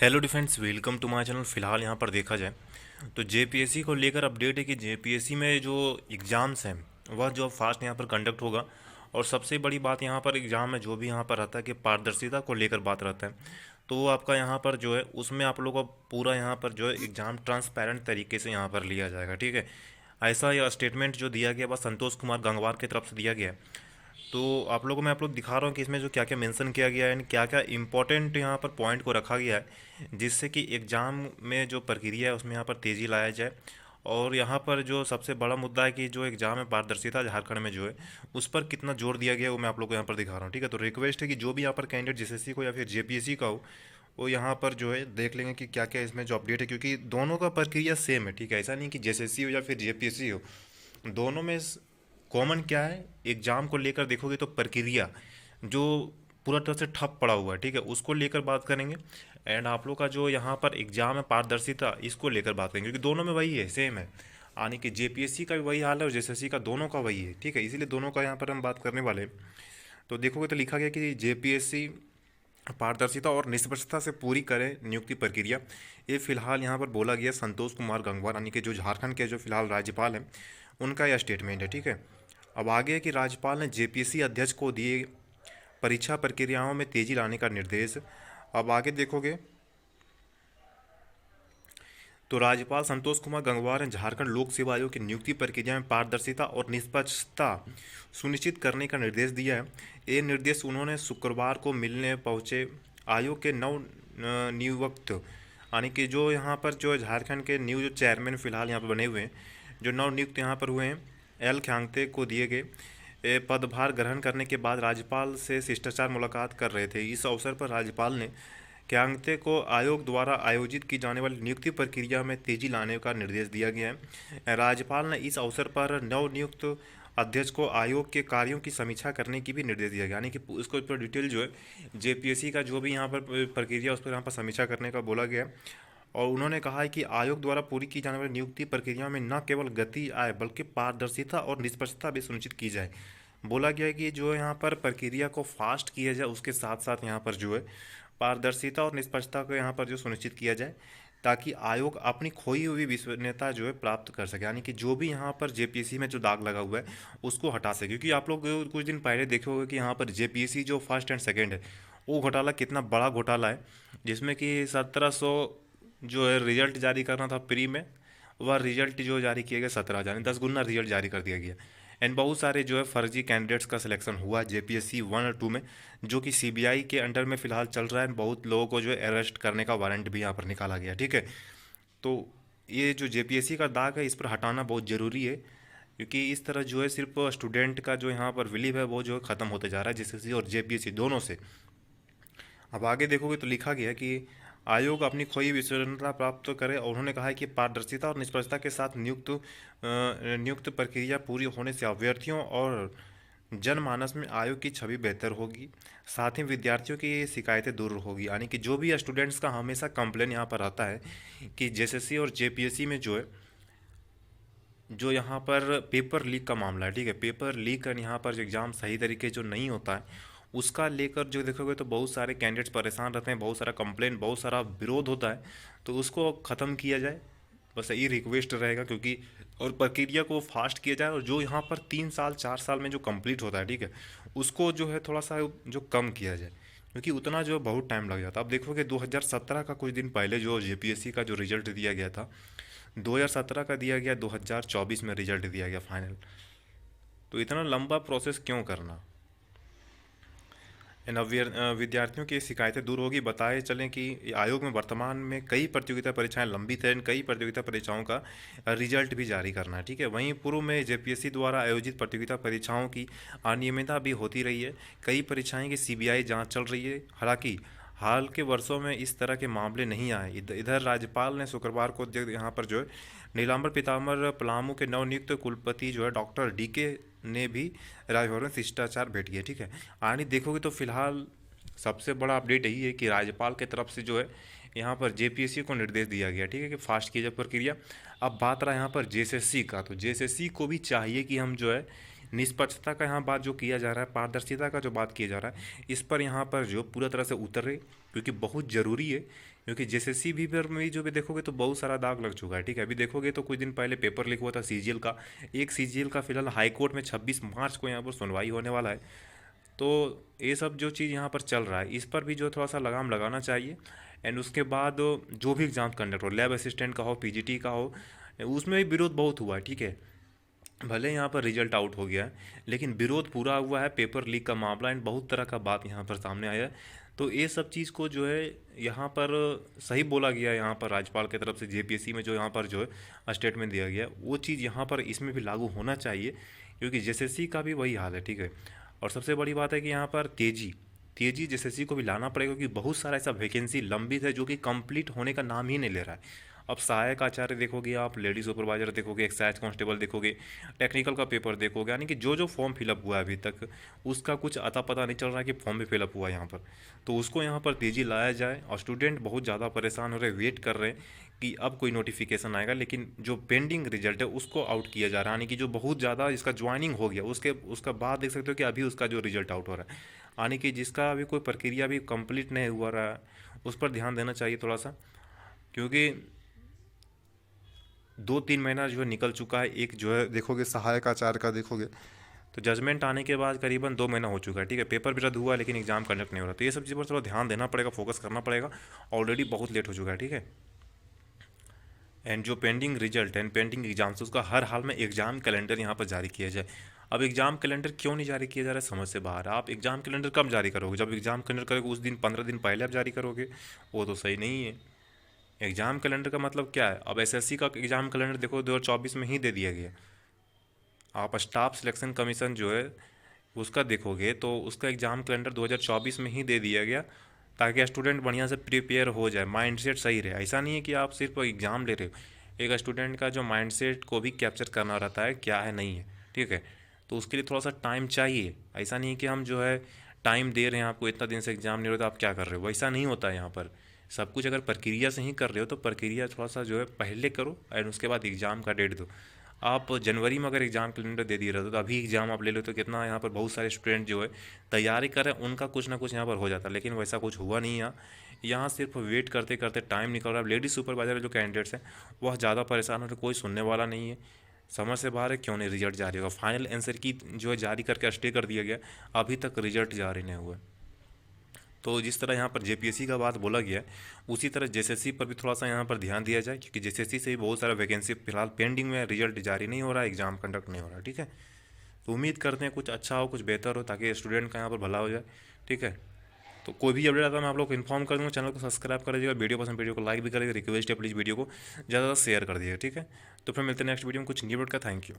Hello defence, welcome to my channel. फिलहाल यहाँ पर देखा जाए तो जेपीएससी को लेकर अपडेट है कि जेपीएससी में जो एग्ज़ाम्स हैं वह जो फास्ट यहाँ पर कंडक्ट होगा। और सबसे बड़ी बात यहाँ पर एग्ज़ाम में जो भी यहाँ पर रहता है कि पारदर्शिता को लेकर बात रहता है, तो वो आपका यहाँ पर जो है उसमें आप लोगों को पूरा यहाँ पर जो है एग्ज़ाम ट्रांसपेरेंट तरीके से यहाँ पर लिया जाएगा। ठीक है, ऐसा यह स्टेटमेंट जो दिया गया वह संतोष कुमार गंगवार की तरफ से दिया गया है। तो आप लोगों में आप लोग दिखा रहा हूँ कि इसमें जो क्या क्या मेंशन किया गया है एंड क्या क्या इंपॉर्टेंट यहाँ पर पॉइंट को रखा गया है, जिससे कि एग्ज़ाम में जो प्रक्रिया है उसमें यहाँ पर तेज़ी लाया जाए। और यहाँ पर जो सबसे बड़ा मुद्दा है कि जो एग्ज़ाम है पारदर्शिता झारखंड में जो है उस पर कितना जोर दिया गया है वो मैं आप लोग को यहाँ पर दिखा रहा हूँ। ठीक है, तो रिक्वेस्ट है कि जो भी यहाँ पर कैंडिडेट जेएसएससी को या फिर जेपीएससी का हो वो यहाँ पर जो है देख लेंगे कि क्या क्या इसमें जो अपडेट है, क्योंकि दोनों का प्रक्रिया सेम है। ठीक है, ऐसा नहीं कि जेएसएससी हो या फिर जेपीएससी हो, दोनों में कॉमन क्या है, एग्जाम को लेकर देखोगे तो प्रक्रिया जो पूरा तरह से ठप पड़ा हुआ है। ठीक है, उसको लेकर बात करेंगे। एंड आप लोग का जो यहाँ पर एग्जाम है पारदर्शिता, इसको लेकर बात करेंगे क्योंकि दोनों में वही है, सेम है। यानी कि जेपीएससी का भी वही हाल है और जेएसएससी का, दोनों का वही है। ठीक है, इसीलिए दोनों का यहाँ पर हम बात करने वाले हैं। तो देखोगे तो लिखा गया कि जेपीएससी पारदर्शिता और निष्पक्षता से पूरी करे नियुक्ति प्रक्रिया। ये फिलहाल यहाँ पर बोला गया संतोष कुमार गंगवार, यानी कि जो झारखंड के जो फिलहाल राज्यपाल हैं, उनका यह स्टेटमेंट है। ठीक है, अब आगे है कि राज्यपाल ने जेपीएससी अध्यक्ष को दिए परीक्षा प्रक्रियाओं में तेजी लाने का निर्देश। अब आगे देखोगे तो राज्यपाल संतोष कुमार गंगवार ने झारखंड लोक सेवा आयोग की नियुक्ति प्रक्रिया में पारदर्शिता और निष्पक्षता सुनिश्चित करने का निर्देश दिया है। ये निर्देश उन्होंने शुक्रवार को मिलने पहुंचे आयोग के नव नियुक्त, यानी कि जो यहाँ पर जो झारखंड के न्यू जो चेयरमैन फिलहाल यहाँ पर बने हुए हैं, जो नव नियुक्त यहाँ पर हुए हैं, एल ख्यांगते को दिए गए पदभार ग्रहण करने के बाद राज्यपाल से शिष्टाचार मुलाकात कर रहे थे। इस अवसर पर राज्यपाल ने क्यांगते को आयोग द्वारा आयोजित की जाने वाली नियुक्ति प्रक्रिया में तेजी लाने का निर्देश दिया गया है। राज्यपाल ने इस अवसर पर नवनियुक्त अध्यक्ष को आयोग के कार्यों की समीक्षा करने की भी निर्देश दिया गया, यानी कि उसको ऊपर डिटेल जो है जेपीएससी का जो भी यहाँ पर प्रक्रिया उस पर यहाँ पर समीक्षा करने का बोला गया। और उन्होंने कहा है कि आयोग द्वारा पूरी की जाने वाली नियुक्ति प्रक्रिया में न केवल गति आए बल्कि पारदर्शिता और निष्पक्षता भी सुनिश्चित की जाए। बोला गया है कि जो यहाँ पर प्रक्रिया को फास्ट किया जाए, उसके साथ साथ यहाँ पर जो है पारदर्शिता और निष्पक्षता को यहाँ पर जो सुनिश्चित किया जाए, ताकि आयोग अपनी खोई हुई विश्वसनीयता जो है प्राप्त कर सके। यानी कि जो भी यहाँ पर जेपीएससी में जो दाग लगा हुआ है उसको हटा सके, क्योंकि आप लोग कुछ दिन पहले देखे होंगे कि यहाँ पर जेपीएससी जो फर्स्ट एंड सेकेंड है वो घोटाला कितना बड़ा घोटाला है, जिसमें कि 1700 जो है रिजल्ट जारी करना था प्री में, वह रिजल्ट जो जारी किया गया 17,000, 10 गुना रिजल्ट जारी कर दिया गया। एंड बहुत सारे जो है फर्जी कैंडिडेट्स का सिलेक्शन हुआ जेपीएससी 1 और 2 में, जो कि सीबीआई के अंडर में फिलहाल चल रहा है। बहुत लोगों को जो है अरेस्ट करने का वारंट भी यहाँ पर निकाला गया। ठीक है, तो ये जो जेपीएससी का दाग है इस पर हटाना बहुत ज़रूरी है, क्योंकि इस तरह जो है सिर्फ स्टूडेंट का जो यहाँ पर बिलीव है वो जो है ख़त्म होते जा रहा है जेएसएससी और जेपीएससी दोनों से। अब आगे देखोगे तो लिखा गया है कि आयोग अपनी खोई विश्वसनीयता प्राप्त करे, और उन्होंने कहा है कि पारदर्शिता और निष्पक्षता के साथ नियुक्त प्रक्रिया पूरी होने से अभ्यर्थियों और जनमानस में आयोग की छवि बेहतर होगी, साथ ही विद्यार्थियों की शिकायतें दूर होगी। यानी कि जो भी स्टूडेंट्स का हमेशा कंप्लेन यहाँ पर आता है कि जेएसएससी और जेपीएससी में जो है जो यहाँ पर पेपर लीक का मामला है। ठीक है, पेपर लीक और यहाँ पर जो एग्ज़ाम सही तरीके जो नहीं होता है उसका लेकर जो देखोगे तो बहुत सारे कैंडिडेट्स परेशान रहते हैं, बहुत सारा कंप्लेन, बहुत सारा विरोध होता है। तो उसको ख़त्म किया जाए, बस यही रिक्वेस्ट रहेगा, क्योंकि और प्रक्रिया को फास्ट किया जाए, और जो यहाँ पर 3 साल 4 साल में जो कंप्लीट होता है, ठीक है, उसको जो है थोड़ा सा जो कम किया जाए, क्योंकि उतना जो है बहुत टाइम लग जाता है। अब देखोगे 2017 का कुछ दिन पहले जो जेपीएससी का जो रिजल्ट दिया गया था, 2017 का दिया गया, 2024 में रिजल्ट दिया गया फाइनल। तो इतना लंबा प्रोसेस क्यों करना। इन विद्यार्थियों की शिकायतें दूर होगी। बताए चलें कि आयोग में वर्तमान में कई प्रतियोगिता परीक्षाएं लंबित हैं, कई प्रतियोगिता परीक्षाओं का रिजल्ट भी जारी करना है। ठीक है, वहीं पूर्व में जेपीएससी द्वारा आयोजित प्रतियोगिता परीक्षाओं की अनियमितता भी होती रही है, कई परीक्षाएं की सीबीआई जांच चल रही है। हालांकि हाल के वर्षों में इस तरह के मामले नहीं आए। इधर राज्यपाल ने शुक्रवार को यहाँ पर जो है नीलांबर पीताम्बर पलामू के नवनियुक्त कुलपति जो है डॉक्टर डीके ने भी राजभवन में शिष्टाचार भेंट किया। ठीक है, आगे देखोगे तो फिलहाल सबसे बड़ा अपडेट यही है कि राज्यपाल की तरफ से जो है यहाँ पर जेपीएससी को निर्देश दिया गया। ठीक है, कि फास्ट की जाए प्रक्रिया। अब बात रहा यहाँ पर जेएसएससी का, तो जेएसएससी को भी चाहिए कि हम जो है निष्पक्षता का यहाँ बात जो किया जा रहा है, पारदर्शिता का जो बात किया जा रहा है, इस पर यहाँ पर जो पूरा तरह से उतरे, क्योंकि बहुत ज़रूरी है। क्योंकि जेएसएससी भी पर में जो भी देखोगे तो बहुत सारा दाग लग चुका है, ठीक है। अभी देखोगे तो कुछ दिन पहले पेपर लीक हुआ था सीजीएल का, एक सीजीएल का फिलहाल हाई कोर्ट में 26 मार्च को यहाँ पर सुनवाई होने वाला है। तो ये सब जो चीज़ यहाँ पर चल रहा है, इस पर भी जो थोड़ा सा लगाम लगाना चाहिए। एंड उसके बाद जो भी एग्ज़ाम कंडक्ट हो, लैब असिस्टेंट का हो, पीजीटी का हो, उसमें भी विरोध बहुत हुआ है, ठीक है। भले यहाँ पर रिजल्ट आउट हो गया है, लेकिन विरोध पूरा हुआ है, पेपर लीक का मामला एंड बहुत तरह का बात यहाँ पर सामने आया है। तो ये सब चीज़ को जो है यहाँ पर सही बोला गया है, यहाँ पर राज्यपाल की तरफ से जेपीएससी में जो यहाँ पर जो है स्टेटमेंट दिया गया है, वो चीज़ यहाँ पर इसमें भी लागू होना चाहिए, क्योंकि जेएसएससी का भी वही हाल है, ठीक है। और सबसे बड़ी बात है कि यहाँ पर तेजी जेएसएससी को भी लाना पड़ेगा, क्योंकि बहुत सारा ऐसा वैकेंसी लंबित है जो कि कंप्लीट होने का नाम ही नहीं ले रहा है। अब सहायक आचार्य देखोगे आप, लेडी सुपरवाइजर देखोगे, एक्साइज कांस्टेबल देखोगे, टेक्निकल का पेपर देखोगे, यानी कि जो जो फॉर्म फिलअप हुआ है अभी तक उसका कुछ अता पता नहीं चल रहा है कि फॉर्म भी फिलअप हुआ है यहाँ पर। तो उसको यहाँ पर तेज़ी लाया जाए, और स्टूडेंट बहुत ज़्यादा परेशान हो रहे, वेट कर रहे हैं कि अब कोई नोटिफिकेशन आएगा, लेकिन जो पेंडिंग रिजल्ट है उसको आउट किया जा रहा है, यानी कि जो बहुत ज़्यादा इसका ज्वाइनिंग हो गया उसका बाद देख सकते हो कि अभी उसका जो रिजल्ट आउट हो रहा है, यानी कि जिसका अभी कोई प्रक्रिया भी कंप्लीट नहीं हुआ रहा है, उस पर ध्यान देना चाहिए थोड़ा सा। क्योंकि 2-3 महीना जो है निकल चुका है। एक जो है देखोगे सहायक आचार्य का देखोगे तो जजमेंट आने के बाद करीबन 2 महीना हो चुका है, ठीक है। पेपर भी रद्द हुआ लेकिन एग्जाम कंडक्ट नहीं हो रहा, तो ये सब चीज़ पर थोड़ा ध्यान देना पड़ेगा, फोकस करना पड़ेगा। ऑलरेडी बहुत लेट हो चुका है, ठीक है। एंड जो pending result and pending exams, उसका हर हाल में एग्जाम कैलेंडर यहाँ पर जारी किया जाए। अब एग्जाम कैलेंडर क्यों नहीं जारी किया जा रहा है, समझ से बाहर है। आप एग्जाम कैलेंडर कब जारी करोगे, जब एग्जाम कैलेंडर करोगे उस दिन 15 दिन पहले आप जारी करोगे, वो तो सही नहीं है। एग्जाम कैलेंडर का मतलब क्या है, अब एसएससी का एग्जाम कैलेंडर देखो 2024 में ही दे दिया गया। आप स्टाफ सिलेक्शन कमीशन जो है उसका देखोगे तो उसका एग्ज़ाम कैलेंडर 2024 में ही दे दिया गया, ताकि स्टूडेंट बढ़िया से प्रिपेयर हो जाए, माइंडसेट सही रहे। ऐसा नहीं है कि आप सिर्फ एग्ज़ाम ले रहे हो, एक स्टूडेंट का जो माइंडसेट को भी कैप्चर करना रहता है, क्या है नहीं है, ठीक है। तो उसके लिए थोड़ा सा टाइम चाहिए। ऐसा नहीं है कि हम जो है टाइम दे रहे हैं आपको, इतना दिन से एग्ज़ाम नहीं हो रहा तो आप क्या कर रहे हो, वैसा नहीं होता है यहाँ पर। सब कुछ अगर प्रक्रिया से ही कर रहे हो तो प्रक्रिया थोड़ा सा जो है पहले करो, और उसके बाद एग्ज़ाम का डेट दो। आप जनवरी में अगर एग्ज़ाम कैलेंडर दे दिए रहते तो अभी एग्ज़ाम आप ले लो, तो कितना यहाँ पर बहुत सारे स्टूडेंट जो है तैयारी कर रहे हैं, उनका कुछ ना कुछ यहाँ पर हो जाता है। लेकिन वैसा कुछ हुआ नहीं यहाँ सिर्फ वेट करते करते टाइम निकल रहा है। लेडीज सुपरवाइजर जो कैंडिडेट्स हैं वह ज़्यादा परेशान हो रहे, कोई सुनने वाला नहीं है। समझ से बाहर है, क्यों नहीं रिजल्ट जारी होगा। फाइनल आंसर की जो है जारी करके स्टे कर दिया गया, अभी तक रिजल्ट जारी नहीं हुआ। तो जिस तरह यहाँ पर जेपीएससी का बात बोला गया है, उसी तरह जेएसएससी पर भी थोड़ा सा यहाँ पर ध्यान दिया जाए, क्योंकि जेएसएससी से भी बहुत सारा वैकेंसी फिलहाल पेंडिंग में, रिजल्ट जारी नहीं हो रहा है, एग्जाम कंडक्ट नहीं हो रहा है, ठीक है। तो उम्मीद करते हैं कुछ अच्छा हो, कुछ बेहतर हो, ताकि स्टूडेंट का यहाँ पर भला हो जाए, ठीक है। तो कोई भी अपडेट आता है मैं आप लोग को इन्फॉर्म कर दूँगा। चैनल को सब्सक्राइब कर दीजिएगा, वीडियो पसंद वीडियो को लाइक भी करिएगा, रिक्वेस्ट है प्लीज़ वीडियो को ज़्यादा शेयर कर दीजिएगा, ठीक है। तो फिर मिलते हैं नेक्स्ट वीडियो में कुछ न्यू अपडेट का। Thank you.